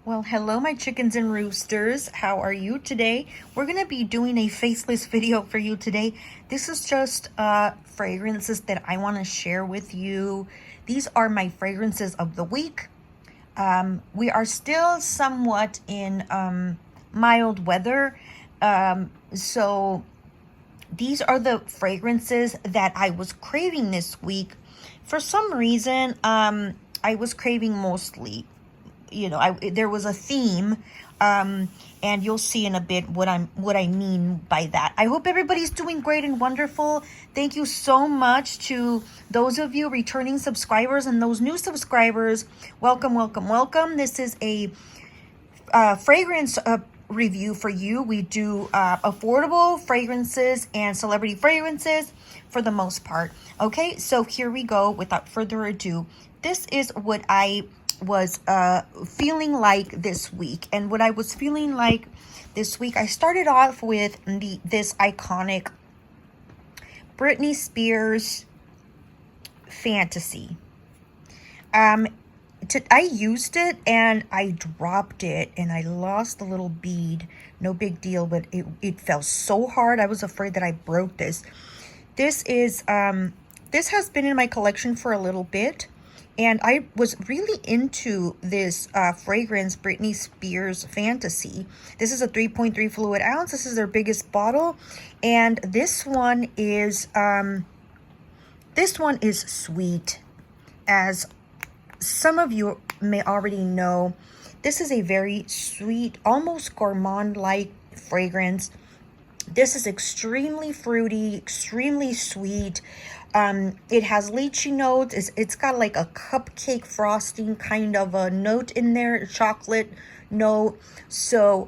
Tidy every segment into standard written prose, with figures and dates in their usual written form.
Well, hello, my chickens and roosters. How are you today? We're going to be doing a faceless video for you today. This is just fragrances that I want to share with you. These are my fragrances of the week. We are still somewhat in mild weather. So these are the fragrances that I was craving this week. For some reason, I was craving mostly, there was a theme, and you'll see in a bit what I mean by that. I hope everybody's doing great and wonderful. Thank you so much to those of you returning subscribers and those new subscribers. Welcome, welcome, welcome. This is a fragrance review for you. We do affordable fragrances and celebrity fragrances for the most part. Okay, so here we go. Without further ado, this is what I was feeling like this week. And what I was feeling like this week, I started off with this iconic Britney Spears Fantasy. I used it and I dropped it and I lost a little bead. No big deal, but it fell so hard. I was afraid that I broke this. This has been in my collection for a little bit, and I was really into this fragrance, Britney Spears Fantasy. This is a 3.3 fluid ounce. This is their biggest bottle, and this one is sweet. As some of you may already know, this is a very sweet, almost gourmand-like fragrance. This is extremely fruity, extremely sweet. It has lychee notes. It's got like a cupcake frosting kind of a note in there, chocolate note. So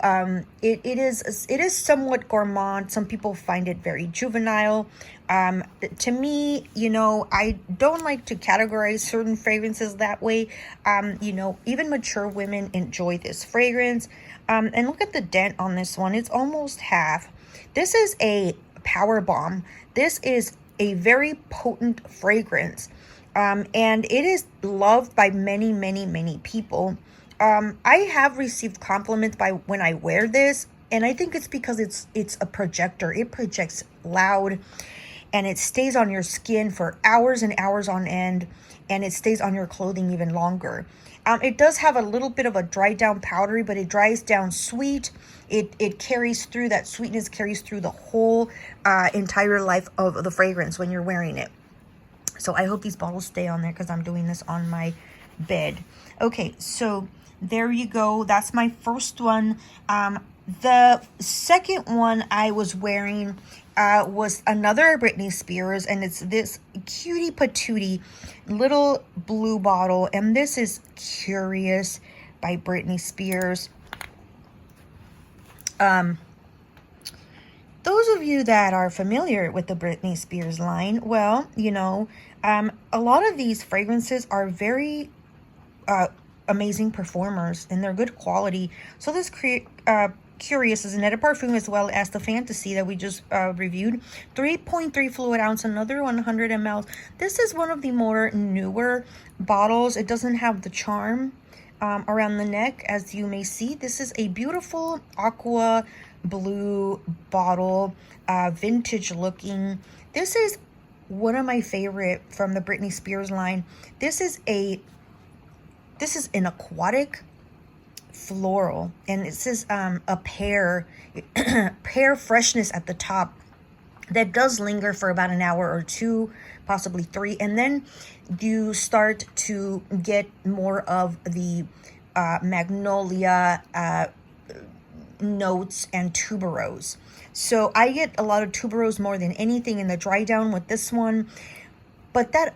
it is somewhat gourmand. Some people find it very juvenile. To me, I don't like to categorize certain fragrances that way. Even mature women enjoy this fragrance. And look at the dent on this one. It's almost half. This is a power bomb. This is a very potent fragrance. And it is loved by many, many, many people. I have received compliments by when I wear this, and I think it's because it's a projector. It projects loud, and it stays on your skin for hours and hours on end, and it stays on your clothing even longer. It does have a little bit of a dry down powdery, but it dries down sweet. It carries through, that sweetness carries through the whole entire life of the fragrance when you're wearing it. So I hope these bottles stay on there because I'm doing this on my bed. Okay, so there you go. That's my first one. The second one I was wearing was another Britney Spears, and it's this cutie patootie little blue bottle, and this is Curious by Britney Spears. Those of you that are familiar with the Britney Spears line, well, a lot of these fragrances are very amazing performers, and they're good quality. So this Curious is an eau de parfum, as well as the Fantasy that we just reviewed. 3.3 fluid ounce, another 100 ml. This is one of the more newer bottles. It doesn't have the charm around the neck, as you may see. This is a beautiful aqua blue bottle, vintage looking. This is one of my favorite from the Britney Spears line. This is an aquatic floral, and it says a pear freshness at the top that does linger for about an hour or two, possibly 3, and then you start to get more of the magnolia notes and tuberose. So I get a lot of tuberose more than anything in the dry down with this one, but that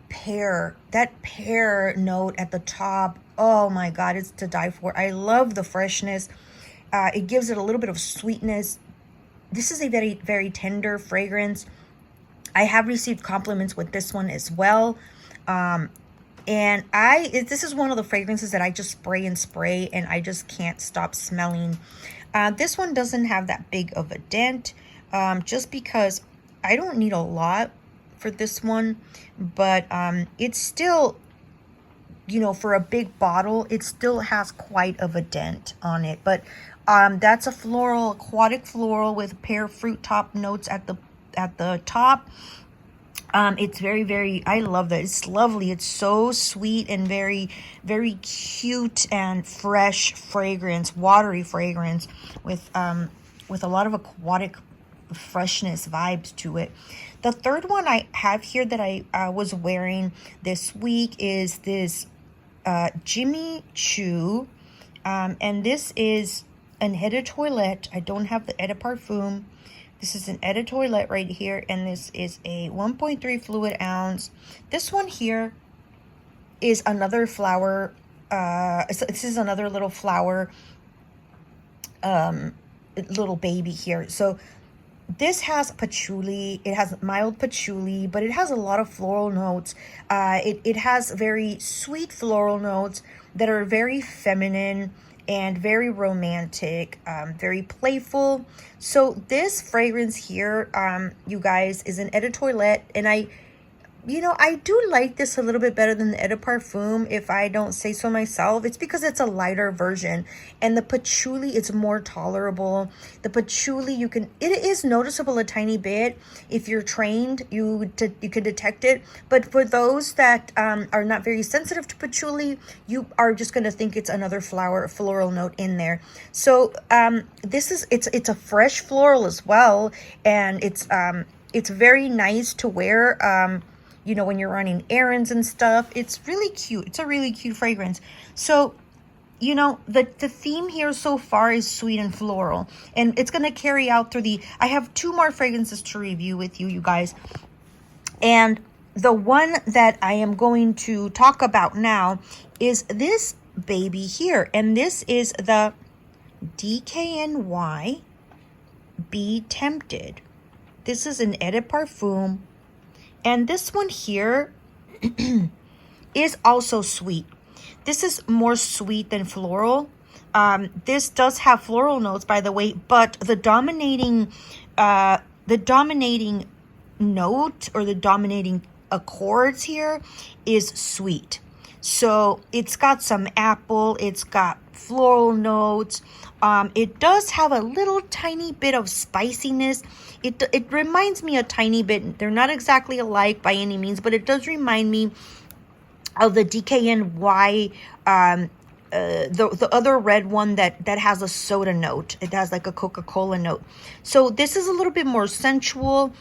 pear note at the top, oh my god, it's to die for. I love the freshness. It gives it a little bit of sweetness. This is a very, very tender fragrance. I have received compliments with this one as well. And this is one of the fragrances that I just spray and spray, and I just can't stop smelling. This one doesn't have that big of a dent, just because I don't need a lot for this one, but it's still you know, for a big bottle, it still has quite of a dent on it. But that's a floral, aquatic floral with pear fruit top notes at the top. It's very, very, I love that. It's lovely. It's so sweet and very, very cute and fresh fragrance, watery fragrance with a lot of aquatic freshness vibes to it. The third one I have here that I was wearing this week is this Jimmy Choo. And this is an Eau de Toilette. I don't have the Eau de Parfum. This is an Eau de Toilette right here, and this is a 1.3 fluid ounce. This one here is another flower. This is another little flower, little baby here. So this has patchouli. It has mild patchouli, but it has a lot of floral notes. It has very sweet floral notes that are very feminine and very romantic, very playful. So this fragrance here, you guys, is an Eau de Toilette, and you know, I do like this a little bit better than the Eau de Parfum, if I don't say so myself. It's because it's a lighter version, and the patchouli is more tolerable. The patchouli, it is noticeable a tiny bit. If you're trained, you can detect it. But for those that are not very sensitive to patchouli, you are just going to think it's another floral note in there. So it's a fresh floral as well, and it's very nice to wear. You know, when you're running errands and stuff. It's really cute. It's a really cute fragrance. So, you know, the theme here so far is sweet and floral. And it's going to carry out through I have 2 more fragrances to review with you guys. And the one that I am going to talk about now is this baby here. And this is the DKNY Be Tempted. This is an Eau de Parfum. And this one here is also sweet. This is more sweet than floral. This does have floral notes, by the way, but the dominating note or the dominating accords here is sweet. So it's got some apple, it's got floral notes. It does have a little tiny bit of spiciness. It reminds me a tiny bit. They're not exactly alike by any means, but it does remind me of the DKNY, the other red one that has a soda note. It has like a Coca-Cola note. So this is a little bit more sensual.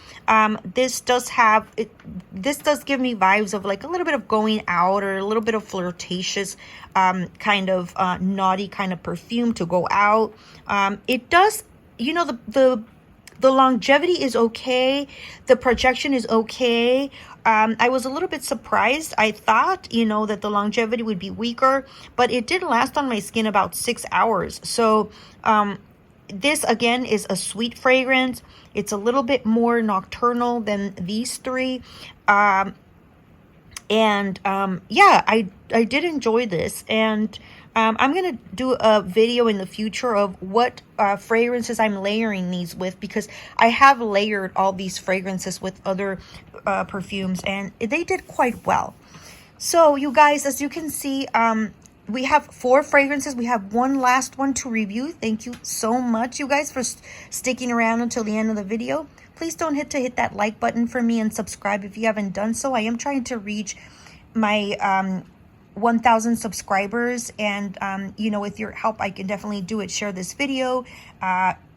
This does give me vibes of like a little bit of going out or a little bit of flirtatious, kind of naughty kind of perfume to go out. It does, you know, the longevity is okay. The projection is okay. I was a little bit surprised. I thought, you know, that the longevity would be weaker, but it did last on my skin about 6 hours. So this, again, is a sweet fragrance. It's a little bit more nocturnal than these 3. Yeah, I did enjoy this. And I'm going to do a video in the future of what fragrances I'm layering these with, because I have layered all these fragrances with other perfumes, and they did quite well. So you guys, as you can see, we have 4 fragrances. We have one last one to review. Thank you so much, you guys, for sticking around until the end of the video. Please don't hit that like button for me and subscribe if you haven't done so. I am trying to reach my 1,000 subscribers, and you know, with your help I can definitely do it. Share this video,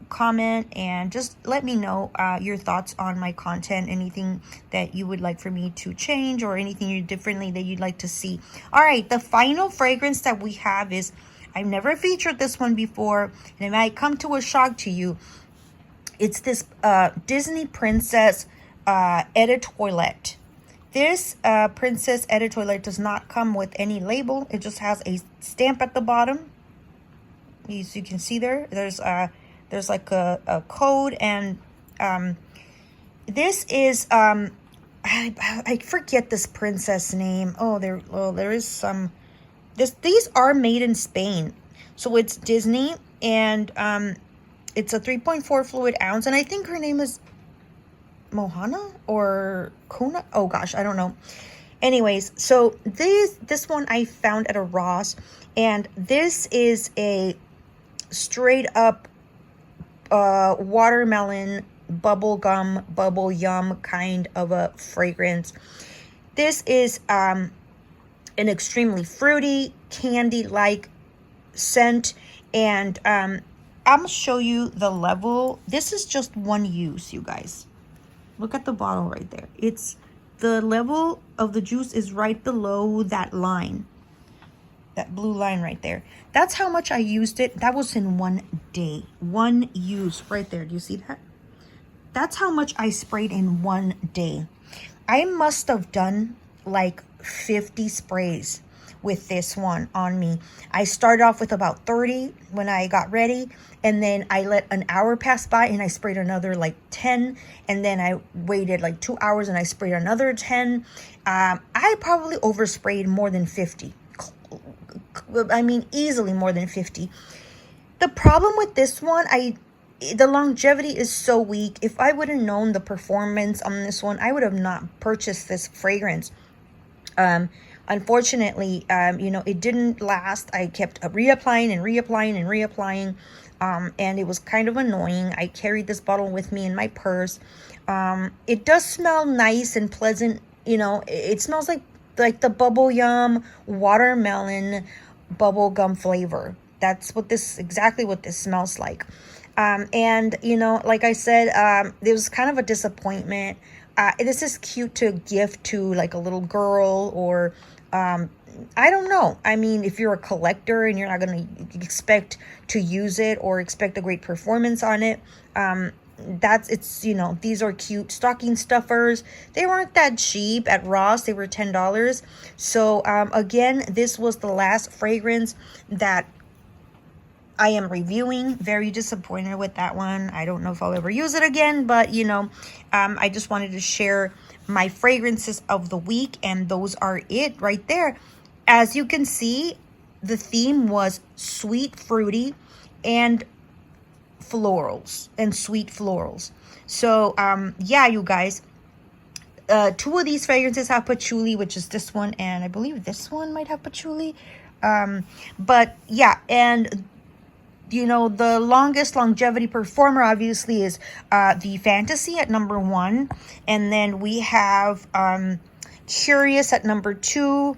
comment, and just let me know your thoughts on my content, anything that you would like for me to change or anything differently that you'd like to see. All right, the final fragrance that we have is, I've never featured this one before, and it might come to a shock to you. It's this Disney Princess Eau de Toilette. This Princess Eau de Toilette does not come with any label. It just has a stamp at the bottom. As you can see there's like a code, and this is I forget this princess name. There is some. These are made in Spain, so it's Disney, and it's a 3.4 fluid ounce, and I think her name is Mohana or Kuna. Oh gosh, I don't know. Anyways, so this one I found at a Ross, and this is a straight up watermelon bubble gum bubble yum kind of a fragrance. This is an extremely fruity candy like scent, and I'm gonna show you the level. This is just one use, you guys. Look at the bottle right there. It's the level of the juice is right below that line, that blue line right there. That's how much I used it. That was in one day, one use right there. Do you see that? That's how much I sprayed in one day. I must have done like 50 sprays with this one on me. I started off with about 30 when I got ready, and then I let an hour pass by and I sprayed another like 10, and then I waited like 2 hours and I sprayed another 10. I probably oversprayed more than 50. I mean, easily more than 50. The problem with this one, the longevity is so weak. If I would have known the performance on this one, I would have not purchased this fragrance. Unfortunately, it didn't last. I kept reapplying and reapplying and reapplying, and it was kind of annoying. I carried this bottle with me in my purse. It does smell nice and pleasant. It smells like the bubble yum watermelon bubble gum flavor. That's exactly what this smells like. And like I said, it was kind of a disappointment. This is cute to gift to like a little girl, or I don't know. I mean, if you're a collector and you're not going to expect to use it or expect a great performance on it, these are cute stocking stuffers. They weren't that cheap at Ross. They were $10. So again, this was the last fragrance that I am reviewing. Very disappointed with that one. I don't know if I'll ever use it again, but I just wanted to share my fragrances of the week, and those are it right there. As you can see, the theme was sweet, fruity, and florals, and sweet florals. So yeah, you guys, two of these fragrances have patchouli, which is this one, and I believe this one might have patchouli. But yeah, and the longest longevity performer obviously is the Fantasy at number 1. And then we have Curious at number 2.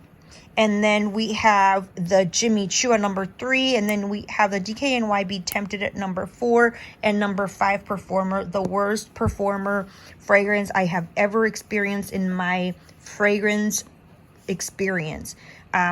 And then we have the Jimmy Choo at number 3. And then we have the DKNY Be Tempted at number 4. And number 5 performer, the worst performer fragrance I have ever experienced in my fragrance experience.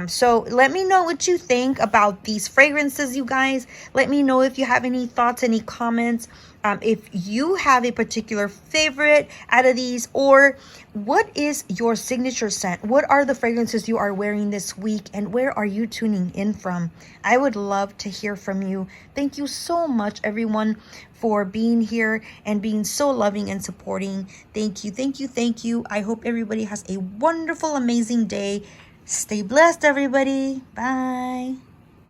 So let me know what you think about these fragrances, you guys. Let me know if you have any thoughts, any comments. If you have a particular favorite out of these, or what is your signature scent? What are the fragrances you are wearing this week, and where are you tuning in from? I would love to hear from you. Thank you so much, everyone, for being here and being so loving and supporting. Thank you, thank you, thank you. I hope everybody has a wonderful, amazing day. Stay blessed, everybody. Bye.